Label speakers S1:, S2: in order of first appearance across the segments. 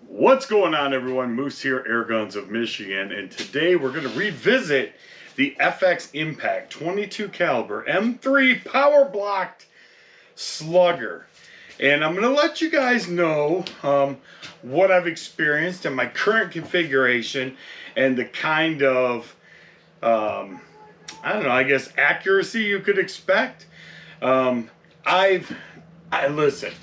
S1: What's going on, everyone? Moose here, Airguns of Michigan, and today we're going to revisit the FX Impact 22 caliber M3 power blocked slugger. And I'm going to let you guys know what I've experienced in my current configuration and the kind of, I don't know, I guess accuracy you could expect. Listen,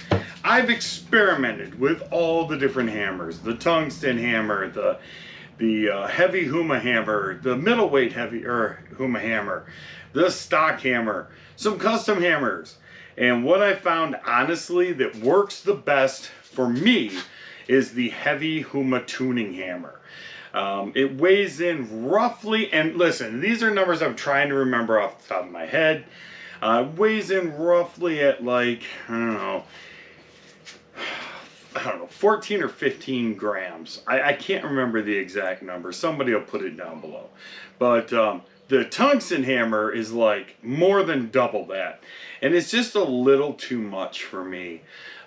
S1: I've experimented with all the different hammers, the tungsten hammer, the heavy Huma hammer, the middleweight Huma hammer, the stock hammer, some custom hammers. And what I found, honestly, that works the best for me is the heavy Huma tuning hammer. It weighs in roughly, and listen, these are numbers I'm trying to remember off the top of my head. Weighs in roughly at like, I don't know, 14 or 15 grams. I can't remember the exact number. Somebody will put it down below. But the tungsten hammer is like more than double that. And it's just a little too much for me.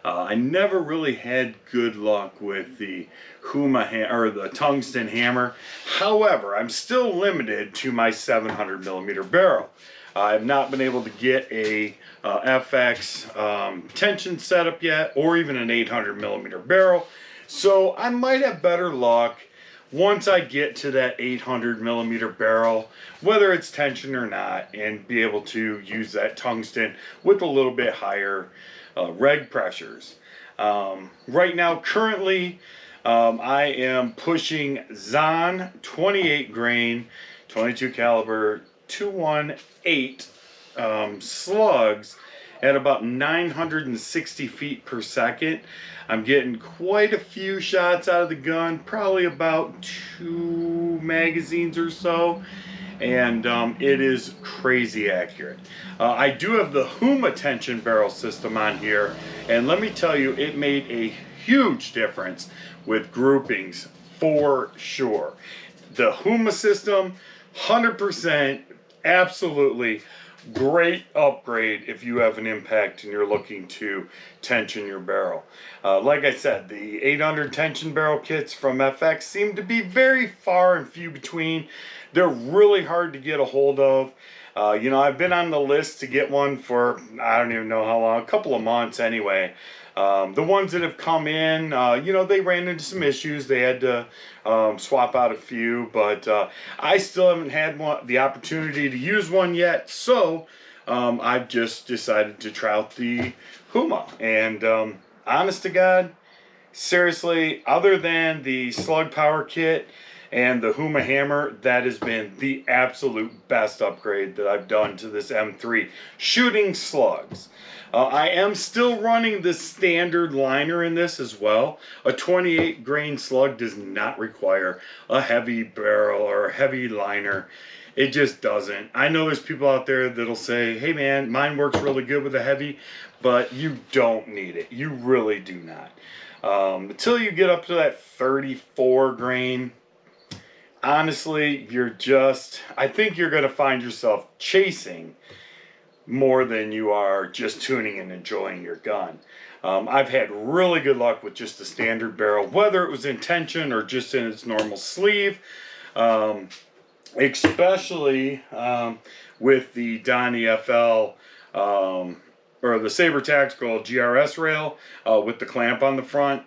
S1: I never really had good luck with the or the tungsten hammer. However, I'm still limited to my 700 millimeter barrel. I've not been able to get a FX tension setup yet, or even an 800 millimeter barrel. So I might have better luck once I get to that 800 millimeter barrel, whether it's tension or not, and be able to use that tungsten with a little bit higher reg pressures. Right now, currently, I am pushing Zahn 28 grain, 22 caliber 218 slugs at about 960 feet per second. I'm getting quite a few shots out of the gun, probably about 2 magazines or so, and it is crazy accurate. I do have the Huma tension barrel system on here, and let me tell you, it made a huge difference with groupings for sure. The Huma system, 100%, absolutely great upgrade if you have an impact and you're looking to tension your barrel. Like I said, the 800 tension barrel kits from FX seem to be very far and few between. They're really hard to get a hold of. You know, I've been on the list to get one for, I don't even know how long, a couple of months anyway. The ones that have come in, you know, they ran into some issues. They had to swap out a few, but I still haven't had the opportunity to use one yet. So I've just decided to try out the Huma. And honest to God, seriously, other than the slug power kit and the Huma hammer, that has been the absolute best upgrade that I've done to this M3 shooting slugs. I am still running the standard liner in this as well. A 28 grain slug does not require a heavy barrel or a heavy liner. It just doesn't. I know there's people out there that'll say, hey man, mine works really good with a heavy, but you don't need it. You really do not. Until you get up to that 34 grain, honestly, I think you're going to find yourself chasing more than you are just tuning and enjoying your gun. I've had really good luck with just the standard barrel, whether it was in tension or just in its normal sleeve, especially with the Donny FL or the Saber Tactical GRS rail with the clamp on the front.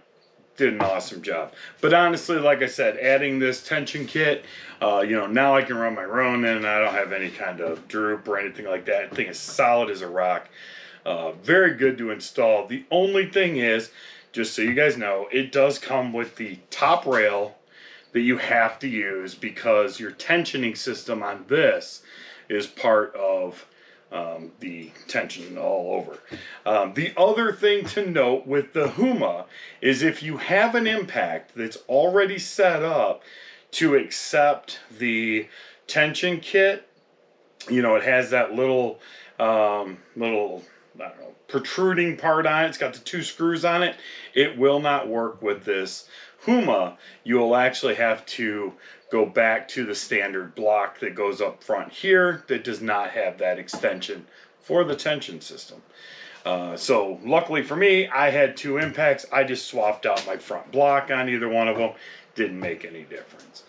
S1: Did an awesome job. But honestly, like I said, adding this tension kit, you know, now I can run my Ronin and I don't have any kind of droop or anything like that. The thing is solid as a rock. Very good to install. The only thing is, just so you guys know, it does come with the top rail that you have to use because your tensioning system on this is part of the tension all over. The other thing to note with the Huma is if you have an impact that's already set up to accept the tension kit, you know, it has that little I don't know, protruding part on it. It's got the 2 screws on it. It will not work with this Huma, you'll actually have to go back to the standard block that goes up front here that does not have that extension for the tension system. So luckily for me, I had 2 impacts. I just swapped out my front block on either one of them. Didn't make any difference.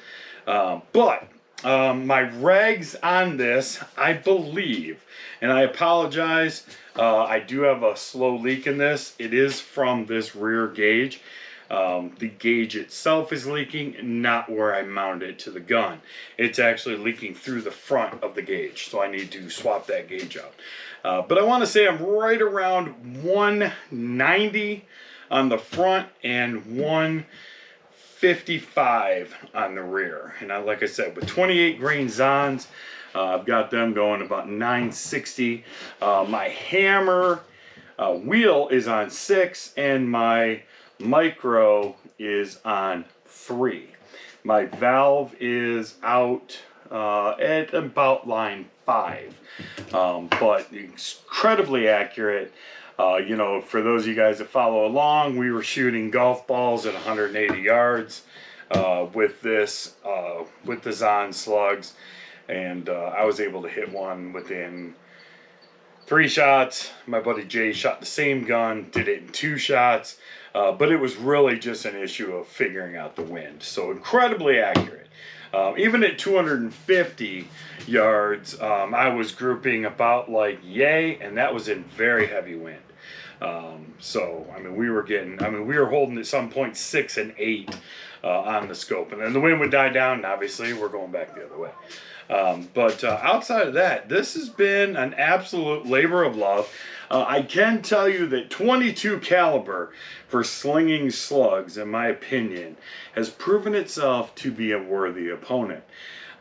S1: But my regs on this, I believe, and I apologize, I do have a slow leak in this. It is from this rear gauge. The gauge itself is leaking, not where I mounted it to the gun. It's actually leaking through the front of the gauge, so I need to swap that gauge out. But I want to say I'm right around 190 on the front and 155 on the rear. And like I said, with 28 grain Zons, I've got them going about 960. My hammer wheel is on 6, and my micro is on 3. My valve is out at about line 5, but incredibly accurate. You know, for those of you guys that follow along, we were shooting golf balls at 180 yards with this, with the Zon slugs, and I was able to hit one within 3 shots. My buddy Jay shot the same gun, did it in 2 shots, but it was really just an issue of figuring out the wind. So incredibly accurate. Even at 250 yards, I was grouping about like yay, and that was in very heavy wind. So, I mean, we were holding at some point 6 and 8 on the scope, and then the wind would die down, and obviously we're going back the other way. But outside of that, this has been an absolute labor of love. I can tell you that 22 caliber for slinging slugs, in my opinion, has proven itself to be a worthy opponent.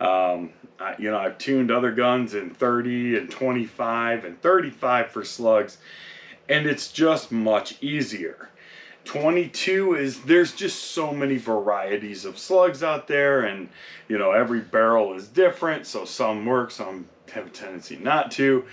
S1: You know, I've tuned other guns in 30 and 25 and 35 for slugs, and it's just much easier. 22 is, there's just so many varieties of slugs out there, and you know, every barrel is different, so some work, some have a tendency not to,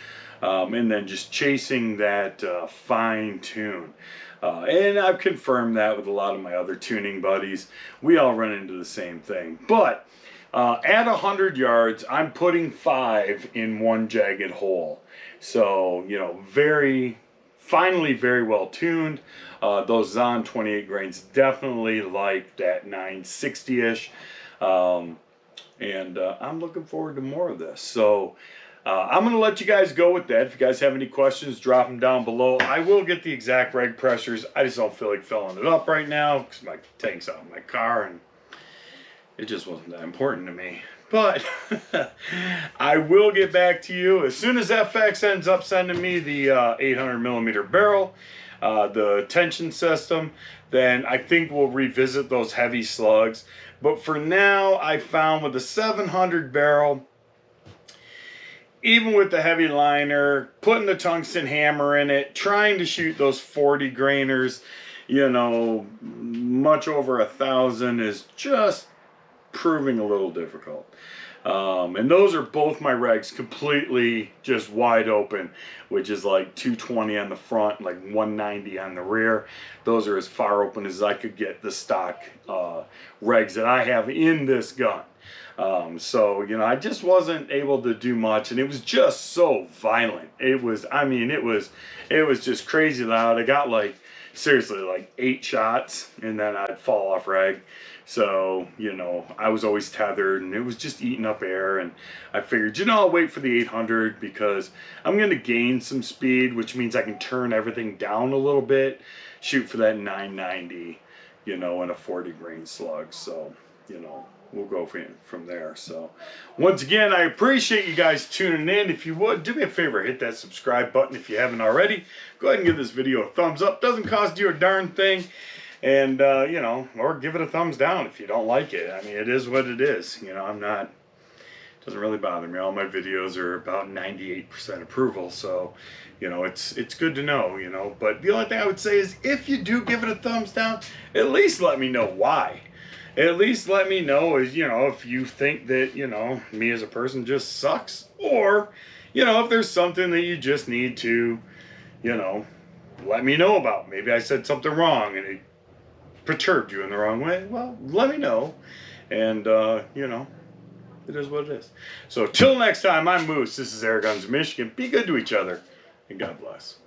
S1: and then just chasing that fine tune. And I've confirmed that with a lot of my other tuning buddies. We all run into the same thing. But at 100 yards, I'm putting 5 in one jagged hole. So, you know, finally very well tuned. Those Zon 28 grains definitely like that 960-ish. And I'm looking forward to more of this. So I'm going to let you guys go with that. If you guys have any questions, drop them down below. I will get the exact reg pressures. I just don't feel like filling it up right now because my tank's out in my car, and it just wasn't that important to me. But I will get back to you as soon as FX ends up sending me the 800 millimeter barrel, the tension system. Then I think we'll revisit those heavy slugs. But for now, I found with the 700 barrel, even with the heavy liner, putting the tungsten hammer in it, trying to shoot those 40 grainers, you know, much over 1,000 is just proving a little difficult. And those are both my regs completely just wide open, which is like 220 on the front, like 190 on the rear. Those are as far open as I could get the stock regs that I have in this gun. So, you know, I just wasn't able to do much, and it was just so violent. It was, I mean, it was just crazy loud. I got like, seriously, like 8 shots, and then I'd fall off reg. So, you know, I was always tethered, and it was just eating up air, and I figured, you know, I'll wait for the 800 because I'm going to gain some speed, which means I can turn everything down a little bit, shoot for that 990, you know, in a 40 grain slug. So, you know, we'll go from there. So, once again, I appreciate you guys tuning in. If you would, do me a favor, hit that subscribe button if you haven't already. Go ahead and give this video a thumbs up. Doesn't cost you a darn thing. And, you know, or give it a thumbs down if you don't like it. I mean, it is what it is. You know, it doesn't really bother me. All my videos are about 98% approval. So, you know, it's good to know, you know. But the only thing I would say is if you do give it a thumbs down, at least let me know why. At least let me know, you know, if you think that, you know, me as a person just sucks. Or, you know, if there's something that you just need to, you know, let me know about. Maybe I said something wrong and it perturbed you in the wrong way, well, let me know. And, you know, it is what it is. So till next time, I'm Moose. This is Airguns of Michigan. Be good to each other, and God bless.